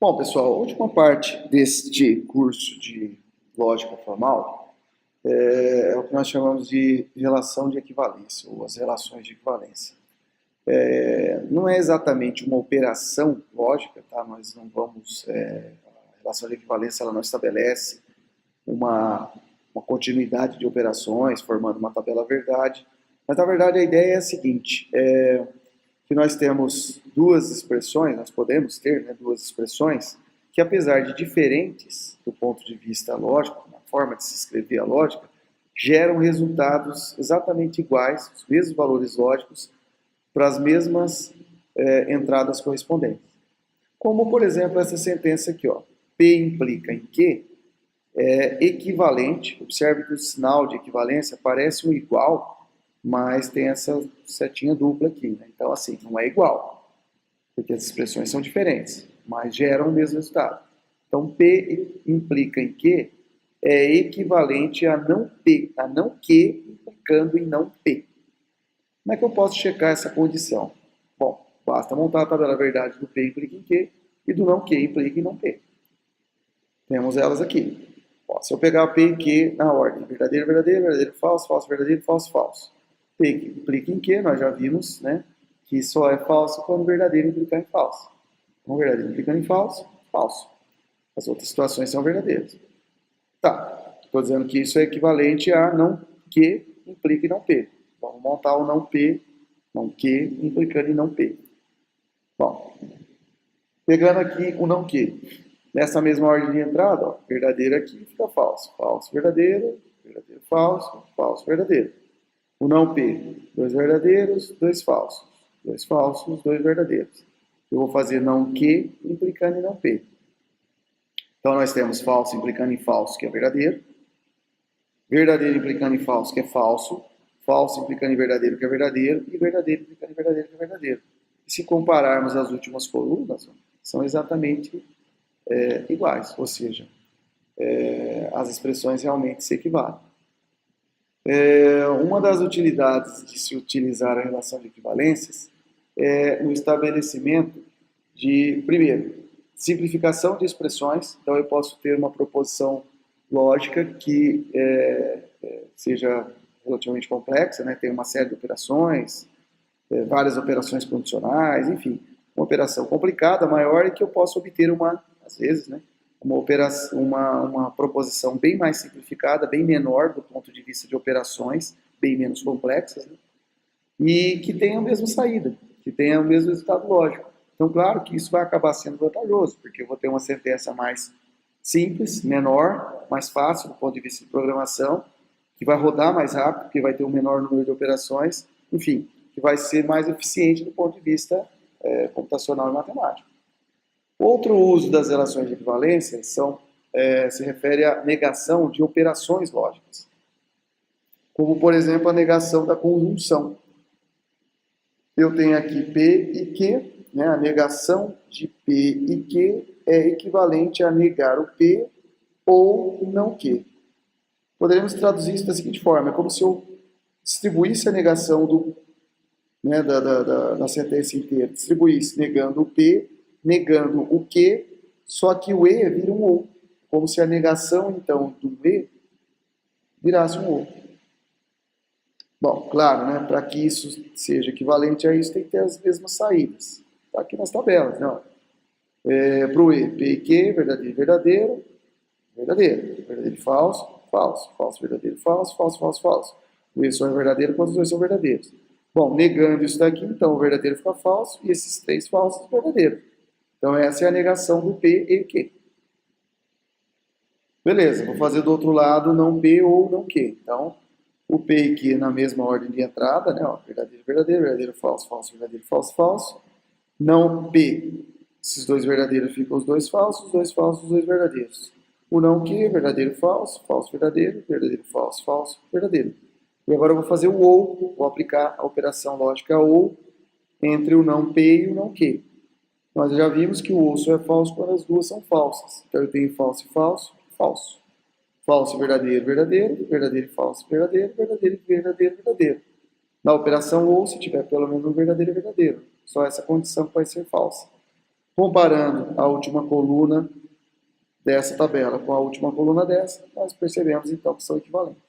Bom, pessoal, a última parte deste curso de lógica formal é o que nós chamamos de relação de equivalência, ou as relações de equivalência. Não é exatamente uma operação lógica, tá? Nós não vamos... a relação de equivalência ela não estabelece uma continuidade de operações, formando uma tabela verdade, mas na verdade a ideia é a seguinte, que nós temos duas expressões, nós podemos ter, né, duas expressões, que apesar de diferentes do ponto de vista lógico, na forma de se escrever a lógica, geram resultados exatamente iguais, os mesmos valores lógicos, para as mesmas entradas correspondentes. Como, por exemplo, essa sentença aqui, ó, P implica em Q é equivalente, observe que o sinal de equivalência parece um igual, mas tem essa setinha dupla aqui, né? Então, assim, não é igual, porque as expressões são diferentes, mas geram o mesmo resultado. Então, P implica em Q é equivalente a não P, a não Q implicando em não P. Como é que eu posso checar essa condição? Bom, basta montar a tabela verdade do P implica em Q e do não Q implica em não P. Temos elas aqui. Ó, se eu pegar P e Q na ordem, verdadeiro, verdadeiro, verdadeiro, falso, falso, verdadeiro, falso, falso. P implica em Q, nós já vimos, né, que só é falso quando verdadeiro implicar em falso. Então, verdadeiro implicando em falso, falso. As outras situações são verdadeiras. Tá, estou dizendo que isso é equivalente a não Q implica em não P. Vamos montar o não P, não Q implicando em não P. Bom, pegando aqui o não Q. Nessa mesma ordem de entrada, ó, verdadeiro aqui fica falso. Falso, verdadeiro, verdadeiro, falso, falso, verdadeiro. O não P, dois verdadeiros, dois falsos. Dois falsos, dois verdadeiros. Eu vou fazer não Q implicando em não P. Então, nós temos falso implicando em falso, que é verdadeiro. Verdadeiro implicando em falso, que é falso. Falso implicando em verdadeiro, que é verdadeiro. E verdadeiro implicando em verdadeiro, que é verdadeiro. E se compararmos as últimas colunas, são exatamente iguais. Ou seja, as expressões realmente se equivalem. Uma das utilidades de se utilizar a relação de equivalências é o estabelecimento de, primeiro, simplificação de expressões. Então, eu posso ter uma proposição lógica que seja relativamente complexa, né? Tem uma série de operações, várias operações condicionais, enfim, uma operação complicada, maior, e que eu posso obter às vezes, né, uma proposição bem mais simplificada, bem menor do ponto de vista de operações, bem menos complexas, né, e que tenha a mesma saída, que tenha o mesmo resultado lógico. Então, claro que isso vai acabar sendo vantajoso, porque eu vou ter uma sentença mais simples, menor, mais fácil do ponto de vista de programação, que vai rodar mais rápido, porque vai ter um menor número de operações, enfim, que vai ser mais eficiente do ponto de vista computacional e matemático. Outro uso das relações de equivalência se refere à negação de operações lógicas, como, por exemplo, a negação da conjunção. Eu tenho aqui P e Q, né? A negação de P e Q é equivalente a negar o P ou não Q. Poderíamos traduzir isso da seguinte forma, é como se eu distribuísse a negação da sentença inteira, distribuísse negando o P, negando o Q, só que o E vira um O, como se a negação, então, do E virasse um O. Bom, claro, né, para que isso seja equivalente a isso, tem que ter as mesmas saídas. Está aqui nas tabelas, não? Para o E, P e Q, verdadeiro, verdadeiro, verdadeiro, verdadeiro e falso, falso, falso, verdadeiro, falso, falso, falso, falso. O E só é verdadeiro quando os dois são verdadeiros. Bom, negando isso daqui, então o verdadeiro fica falso e esses três falsos verdadeiro. Então essa é a negação do P e Q. Beleza, vou fazer do outro lado não P ou não Q. Então, o P e Q na mesma ordem de entrada, né? Ó, verdadeiro, verdadeiro, verdadeiro, falso, falso, verdadeiro, falso, falso. Não P, esses dois verdadeiros ficam os dois falsos, os dois verdadeiros. O não Q, verdadeiro, falso, falso, verdadeiro, verdadeiro, falso, falso, verdadeiro. E agora eu vou fazer o OU, vou aplicar a operação lógica OU entre o não P e o não Q. Nós já vimos que o OU só é falso quando as duas são falsas. Então eu tenho falso e falso, falso. Falso e verdadeiro, verdadeiro, verdadeiro e falso, verdadeiro, verdadeiro e verdadeiro, verdadeiro. Na operação OU, se tiver pelo menos um verdadeiro e verdadeiro. Só essa condição que vai ser falsa. Comparando a última coluna dessa tabela com a última coluna dessa, nós percebemos então que são equivalentes.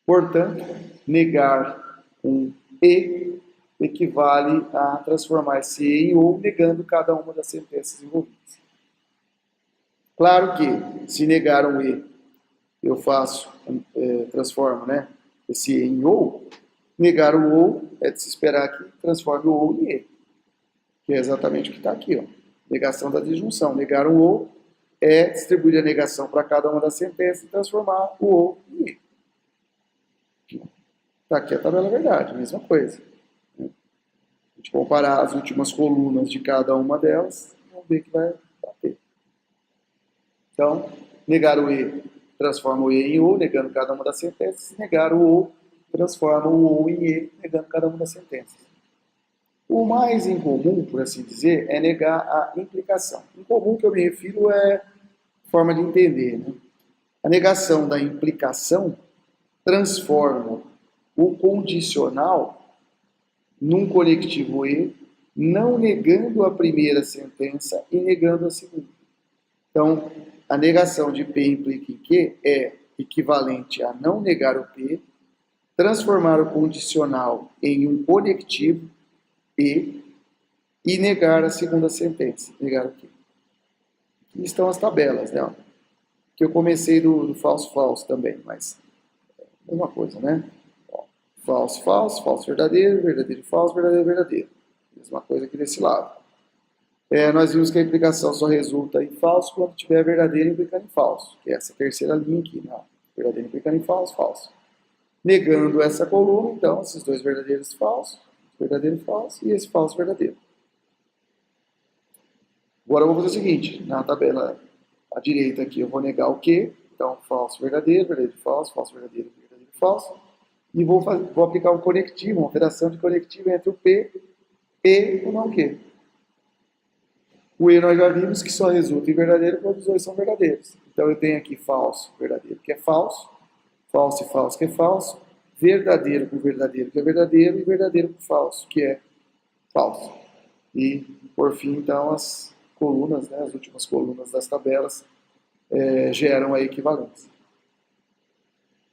Portanto, negar um E equivale a transformar esse E em OU, negando cada uma das sentenças envolvidas. Claro que, se negar um E, eu transformo, né, esse E em OU. Negar o OU é de se esperar que transforme o OU em E, que é exatamente o que está aqui, ó. Negação da disjunção. Negar um OU é distribuir a negação para cada uma das sentenças e transformar o OU em E. Está aqui a tabela verdade, mesma coisa. A gente comparar as últimas colunas de cada uma delas, vamos ver que vai bater. Então, negar o E transforma o E em OU, negando cada uma das sentenças. Negar o OU transforma o OU em E, negando cada uma das sentenças. O mais incomum, por assim dizer, é negar a implicação. Incomum que eu me refiro é forma de entender, né? A negação da implicação transforma o condicional num conectivo E, não negando a primeira sentença e negando a segunda. Então, a negação de P implica em Q é equivalente a não negar o P, transformar o condicional em um conectivo E e negar a segunda sentença. Negar o Q. Aqui estão as tabelas, né? Que eu comecei do falso também, mas é a mesma coisa, né? Falso, falso, falso, verdadeiro, verdadeiro, falso, verdadeiro, verdadeiro. Mesma coisa aqui desse lado. Nós vimos que a implicação só resulta em falso quando tiver verdadeiro implicando em falso, que é essa terceira linha aqui. Não. Verdadeiro implicando em falso, falso. Negando essa coluna, então, esses dois verdadeiros falsos, verdadeiro falso, e esse falso verdadeiro. Agora eu vou fazer o seguinte, na tabela à direita aqui eu vou negar o Q, então falso, verdadeiro, verdadeiro, falso, falso, verdadeiro, verdadeiro, falso, e vou aplicar um conectivo, uma operação de conectivo entre o P e o não Q. O E nós já vimos que só resulta em verdadeiro quando os dois são verdadeiros. Então eu tenho aqui falso, verdadeiro, que é falso, falso e falso, que é falso, verdadeiro com verdadeiro, que é verdadeiro, e verdadeiro com falso, que é falso. E, por fim, então, as colunas, né, as últimas colunas das tabelas, geram a equivalência.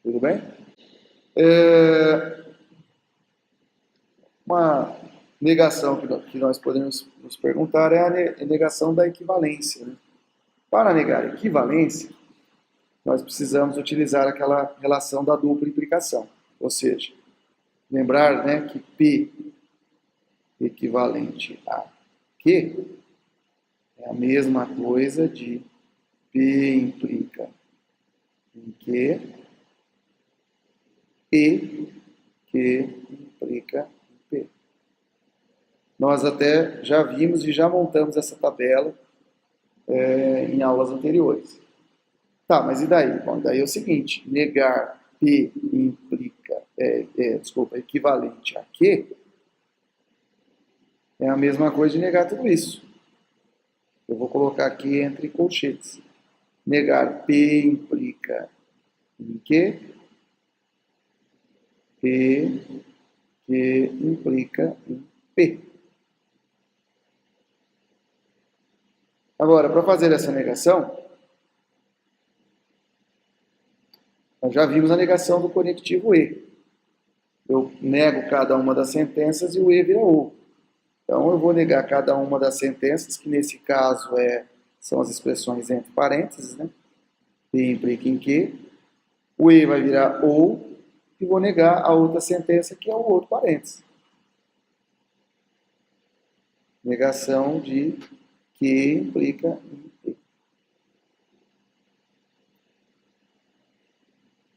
Tudo bem? Uma negação que nós podemos nos perguntar é a negação da equivalência. Né? Para negar a equivalência, nós precisamos utilizar aquela relação da dupla implicação. Ou seja, lembrar, né, que P equivalente a Q é a mesma coisa de P implica em Q e Q implica em P. Nós até já vimos e já montamos essa tabela em aulas anteriores. Tá, mas e daí? Bom, daí é o seguinte, negar P implica, equivalente a Q é a mesma coisa de negar tudo isso. Eu vou colocar aqui entre colchetes. Negar P implica em Q, Q implica em P. Agora, para fazer essa negação, nós já vimos a negação do conectivo E. Eu nego cada uma das sentenças e o E vira OU. Então, eu vou negar cada uma das sentenças, que nesse caso são as expressões entre parênteses, né? P implica em Q. O E vai virar OU e vou negar a outra sentença, que é o outro parênteses. Negação de Q implica em P.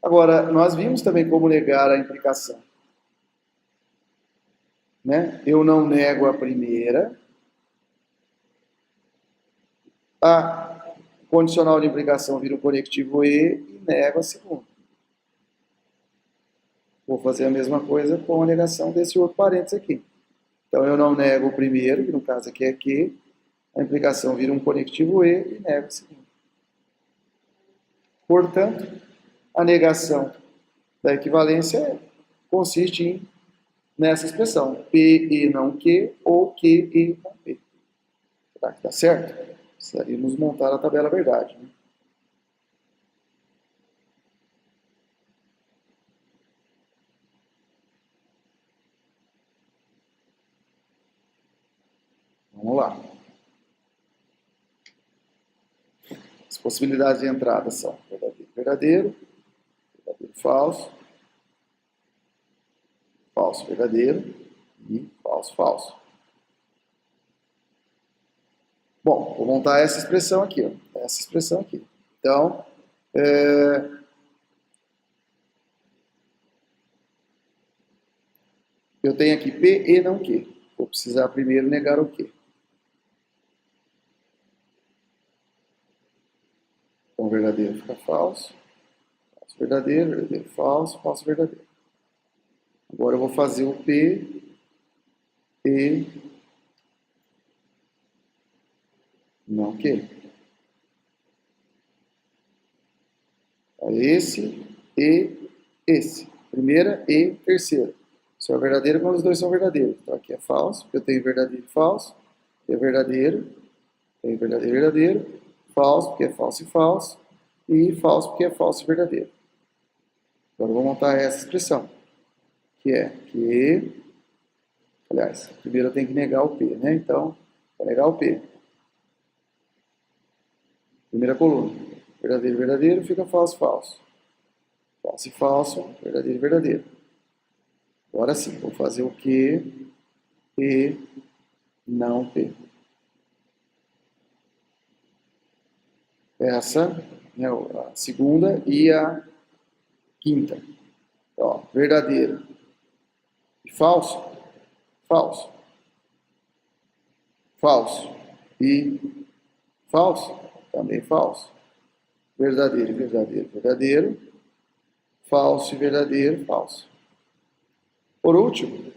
Agora, nós vimos também como negar a implicação. Né? Eu não nego a primeira. A condicional de implicação vira o conectivo E e nego a segunda. Vou fazer a mesma coisa com a negação desse outro parênteses aqui. Então, eu não nego o primeiro, que no caso aqui é Q, a implicação vira um conectivo E e nego a segunda. Portanto, a negação da equivalência consiste nessa expressão, P e não Q, ou Q e não P. Será que está certo? Precisaríamos montar a tabela verdade, né? Vamos lá. As possibilidades de entrada são verdadeiro, verdadeiro, verdadeiro, falso, falso, verdadeiro e falso, falso. Bom, vou montar essa expressão aqui, ó. Essa expressão aqui. Então, eu tenho aqui P e não Q. Vou precisar primeiro negar o Q. Então, verdadeiro fica falso, falso, verdadeiro, verdadeiro, falso, falso, verdadeiro. Agora eu vou fazer o P e não Q. Esse e esse. Primeira e terceira. Isso é verdadeiro quando os dois são verdadeiros. Então aqui é falso, porque eu tenho verdadeiro e falso. É verdadeiro, tenho verdadeiro e verdadeiro. Falso, porque é falso e falso. E falso, porque é falso e verdadeiro. Agora eu vou montar essa expressão. Que é que... Aliás, primeiro eu tenho que negar o P, né? Então, vou negar o P. Primeira coluna. Verdadeiro, verdadeiro, fica falso, falso. Falso e falso, verdadeiro, verdadeiro. Agora sim, vou fazer o que e não P. Essa é a segunda e a quinta. Então, ó, verdadeiro e falso, falso. Falso e falso, também falso. Verdadeiro, verdadeiro, verdadeiro. Falso e verdadeiro, falso. Por último,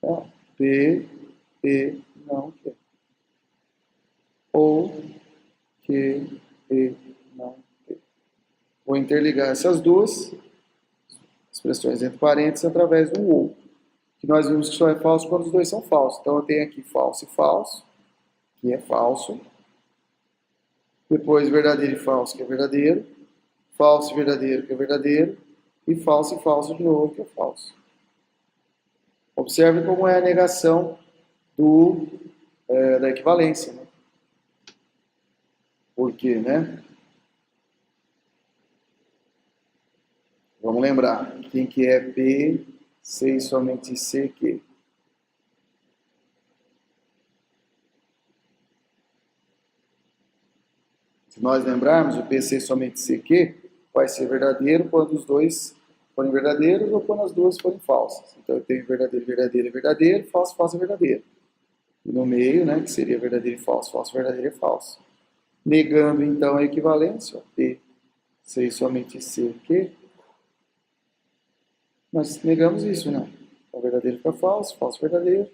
ó, P e não Q. Ou Q e não Q. Vou interligar essas duas expressões entre parênteses através do ou, que nós vimos que só é falso quando os dois são falsos. Então eu tenho aqui falso e falso, que é falso. Depois verdadeiro e falso, que é verdadeiro. Falso e verdadeiro, que é verdadeiro. E falso de novo, que é falso. Observe como é a negação da equivalência. Né? Por quê, né? Vamos lembrar, quem que é P, C e somente C, Q? Se nós lembrarmos, o P, C, somente C, Q vai ser verdadeiro quando os dois forem verdadeiros ou quando as duas forem falsas. Então eu tenho verdadeiro, verdadeiro e verdadeiro, falso, falso e verdadeiro. E no meio, né, que seria verdadeiro e falso, falso, verdadeiro e falso. Negando então a equivalência, P, C e somente C, Q, nós negamos isso, né? O verdadeiro fica falso, falso verdadeiro.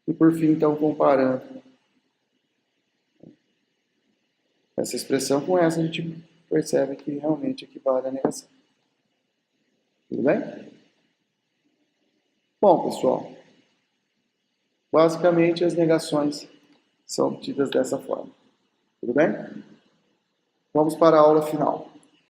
E por fim, então, comparando essa expressão com essa, a gente percebe que realmente equivale à negação. Tudo bem? Bom, pessoal, basicamente as negações são obtidas dessa forma. Tudo bem? Vamos para a aula final.